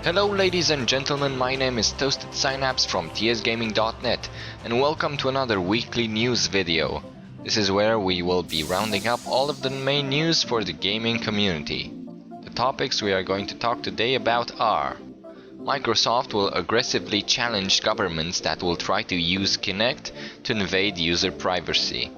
Hello ladies and gentlemen, my name is Toasted Synapse from tsgaming.net and welcome to another weekly news video. This is where we will be rounding up all of the main news for the gaming community. The topics we are going to talk today about are: Microsoft will aggressively challenge governments that will try to use Kinect to invade user privacy.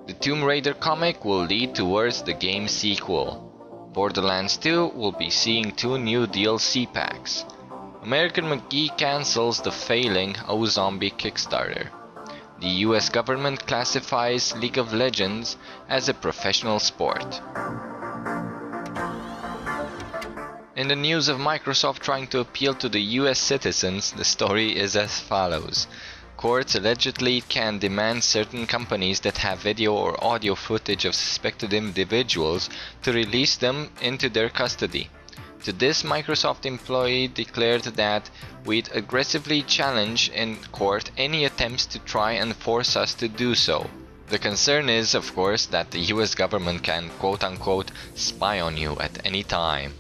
The Tomb Raider comic will lead towards the game's sequel. Borderlands 2 will be seeing 2 new DLC packs. American McGee cancels the failing OZombie Kickstarter. The US government classifies League of Legends as a professional sport. In the news of Microsoft trying to appeal to the US citizens, the story is as follows. Courts allegedly can demand certain companies that have video or audio footage of suspected individuals to release them into their custody. To this, Microsoft employee declared that we'd aggressively challenge in court any attempts to try and force us to do so. The concern is, of course, that the US government can quote-unquote spy on you at any time.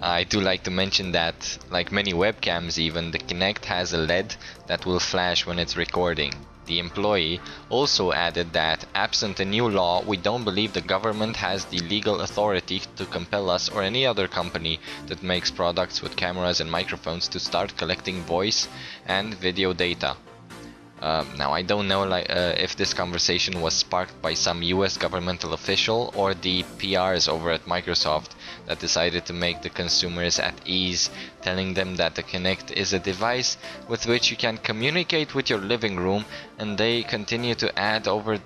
I do like to mention that, like many webcams even, the Kinect has a LED that will flash when it's recording. The employee also added that, absent a new law, we don't believe the government has the legal authority to compel us or any other company that makes products with cameras and microphones to start collecting voice and video data. Now I don't know if this conversation was sparked by some US governmental official or the PRs over at Microsoft that decided to make the consumers at ease, telling them that the Kinect is a device with which you can communicate with your living room, and they continue to add over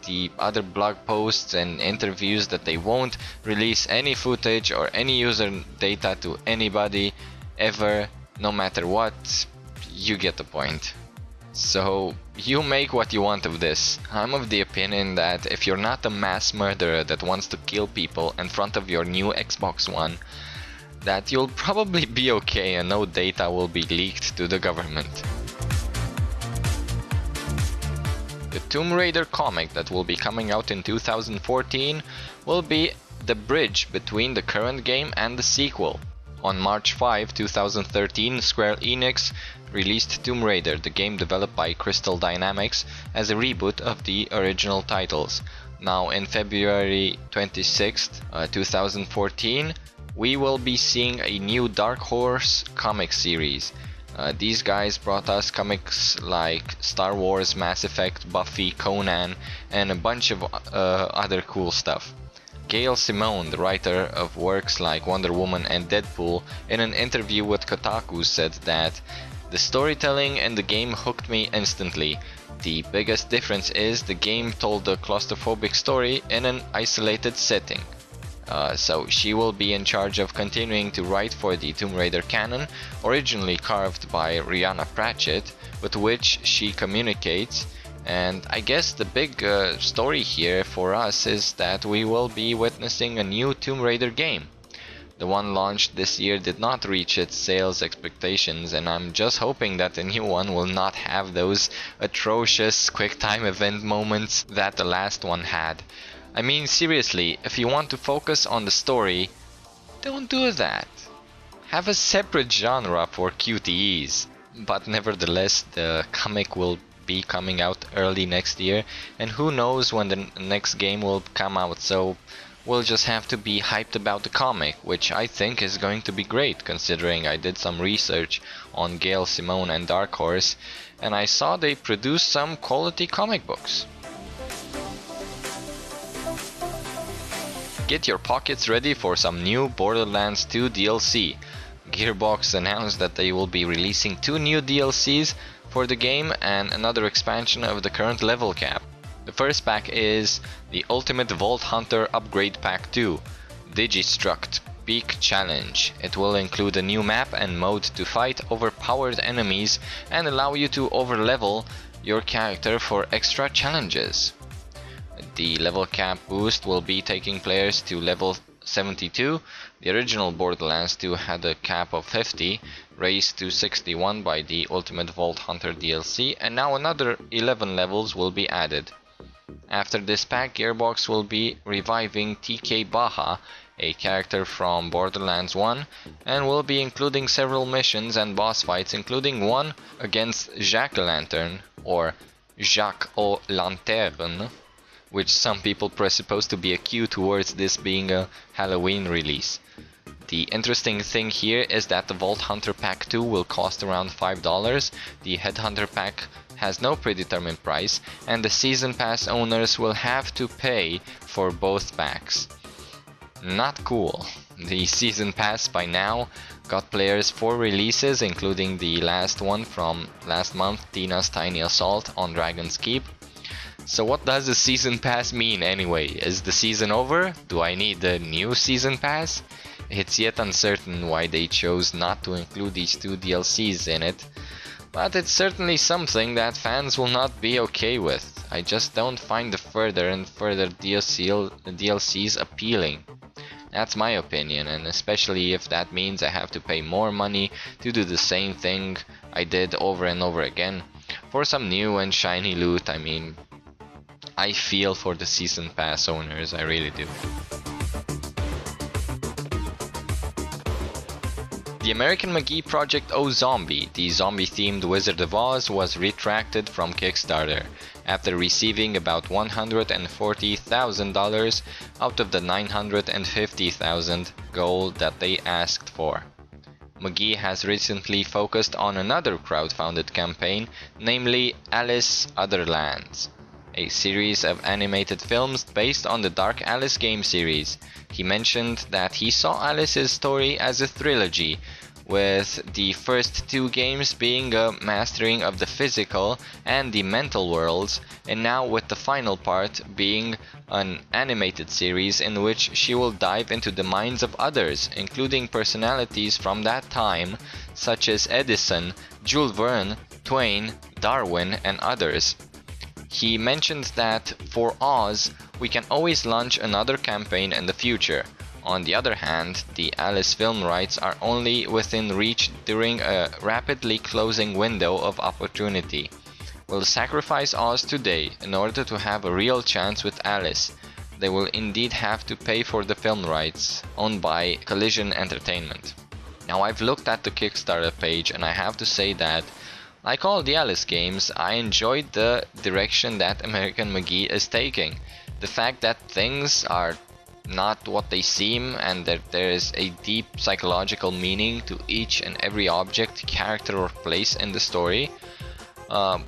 the other blog posts and interviews that they won't release any footage or any user data to anybody ever, no matter what. You get the point. So, you make what you want of this. I'm of the opinion that if you're not a mass murderer that wants to kill people in front of your new Xbox One, that you'll probably be okay and no data will be leaked to the government. The Tomb Raider comic that will be coming out in 2014 will be the bridge between the current game and the sequel. On March 5, 2013, Square Enix released Tomb Raider, the game developed by Crystal Dynamics, as a reboot of the original titles. Now, in February 26, 2014, we will be seeing a new Dark Horse comic series. These guys brought us comics like Star Wars, Mass Effect, Buffy, Conan, and a bunch of other cool stuff. Gail Simone, the writer of works like Wonder Woman and Deadpool, in an interview with Kotaku said that the storytelling in the game hooked me instantly. The biggest difference is the game told a claustrophobic story in an isolated setting. So she will be in charge of continuing to write for the Tomb Raider canon, originally carved by Rihanna Pratchett, with which she communicates. And I guess the big story here for us is that we will be witnessing a new Tomb Raider game. The one launched this year did not reach its sales expectations, and I'm just hoping that the new one will not have those atrocious QuickTime event moments that the last one had. I mean, seriously, if you want to focus on the story, don't do that. Have a separate genre for QTEs. But nevertheless, the comic will be coming out early next year, and who knows when the next game will come out, so we'll just have to be hyped about the comic, which I think is going to be great, considering I did some research on Gail Simone and Dark Horse, and I saw they produce some quality comic books. Get your pockets ready for some new Borderlands 2 DLC. Gearbox announced that they will be releasing 2 new DLCs for the game and another expansion of the current level cap. The first pack is the Ultimate Vault Hunter Upgrade Pack 2, Digistruct Peak Challenge. It will include a new map and mode to fight overpowered enemies and allow you to overlevel your character for extra challenges. The level cap boost will be taking players to level 72. The original Borderlands 2 had a cap of 50, raised to 61 by the Ultimate Vault Hunter DLC, and now another 11 levels will be added. After this pack, Gearbox will be reviving TK Baha, a character from Borderlands 1, and will be including several missions and boss fights, including one against Jack-o'-lantern, or Jacques-o'-lanterne, which some people presuppose to be a cue towards this being a Halloween release. The interesting thing here is that the Vault Hunter Pack 2 will cost around $5, the Headhunter Pack has no predetermined price, and the Season Pass owners will have to pay for both packs. Not cool. The Season Pass by now got players 4 releases, including the last one from last month, Tina's Tiny Assault on Dragon's Keep. So what does the Season Pass mean anyway? Is the season over? Do I need a new Season Pass? It's yet uncertain why they chose not to include these 2 DLCs in it, but it's certainly something that fans will not be okay with. I just don't find the further and further DLCs appealing. That's my opinion, and especially if that means I have to pay more money to do the same thing I did over and over again for some new and shiny loot. I mean, I feel for the Season Pass owners, I really do. The American McGee project OZombie, the zombie-themed Wizard of Oz, was retracted from Kickstarter after receiving about $140,000 out of the $950,000 goal that they asked for. McGee has recently focused on another crowdfunded campaign, namely Alice Other Lands, a series of animated films based on the Dark Alice game series. He mentioned that he saw Alice's story as a trilogy, with the first 2 games being a mastering of the physical and the mental worlds, and now with the final part being an animated series in which she will dive into the minds of others, including personalities from that time such as Edison, Jules Verne, Twain, Darwin, and others. He mentioned that for Oz, we can always launch another campaign in the future. On the other hand, the Alice film rights are only within reach during a rapidly closing window of opportunity. We'll sacrifice Oz today in order to have a real chance with Alice. They will indeed have to pay for the film rights, owned by Collision Entertainment. Now, I've looked at the Kickstarter page and I have to say that, like all the Alice games, I enjoyed the direction that American McGee is taking. The fact that things are not what they seem, and that there is a deep psychological meaning to each and every object, character, or place in the story.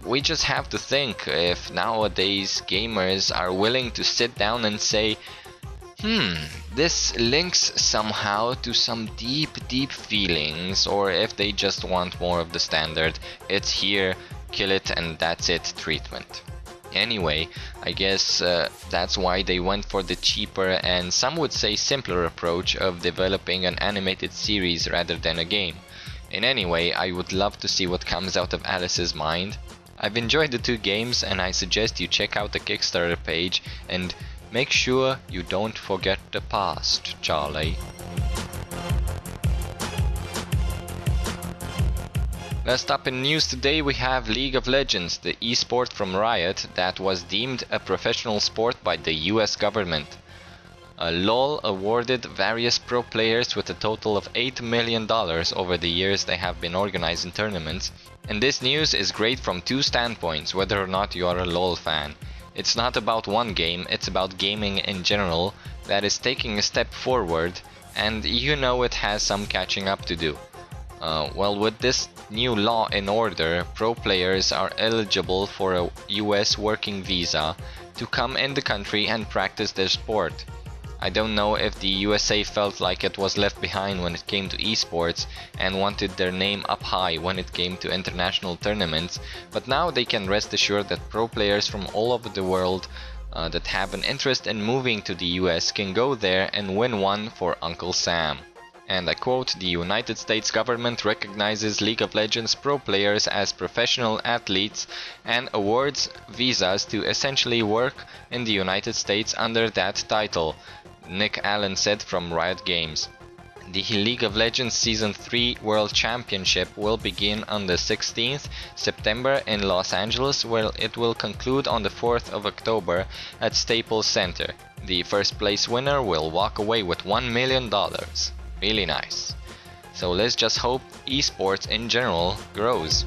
We just have to think if nowadays gamers are willing to sit down and say, this links somehow to some deep feelings, or if they just want more of the standard, it's here, kill it and that's it treatment. Anyway, I guess that's why they went for the cheaper and some would say simpler approach of developing an animated series rather than a game. In any way, I would love to see what comes out of Alice's mind. I've enjoyed the 2 games and I suggest you check out the Kickstarter page and make sure you don't forget the past, Charlie. Last up in news today, we have League of Legends, the esport from Riot that was deemed a professional sport by the US government. LoL awarded various pro players with a total of $8 million over the years they have been organizing tournaments, and this news is great from 2 standpoints, whether or not you are a LoL fan. It's not about one game, it's about gaming in general that is taking a step forward, and you know it has some catching up to do. Well, with this new law in order, pro players are eligible for a US working visa to come in the country and practice their sport. I don't know if the USA felt like it was left behind when it came to esports and wanted their name up high when it came to international tournaments, but now they can rest assured that pro players from all over the world that have an interest in moving to the US can go there and win one for Uncle Sam. And I quote, "The United States government recognizes League of Legends pro players as professional athletes and awards visas to essentially work in the United States under that title," Nick Allen said from Riot Games. The League of Legends Season 3 World Championship will begin on the 16th September in Los Angeles, where it will conclude on the 4th of October at Staples Center. The first place winner will walk away with $1 million. Really nice. So let's just hope esports in general grows.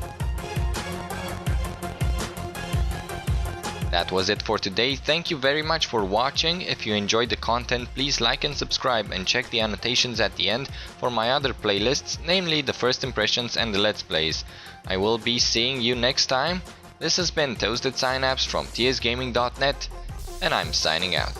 That was it for today. Thank you very much for watching. If you enjoyed the content, please like and subscribe, and check the annotations at the end for my other playlists, namely the first impressions and the let's plays. I will be seeing you next time. This has been Toasted Synapse from tsgaming.net, and I'm signing out.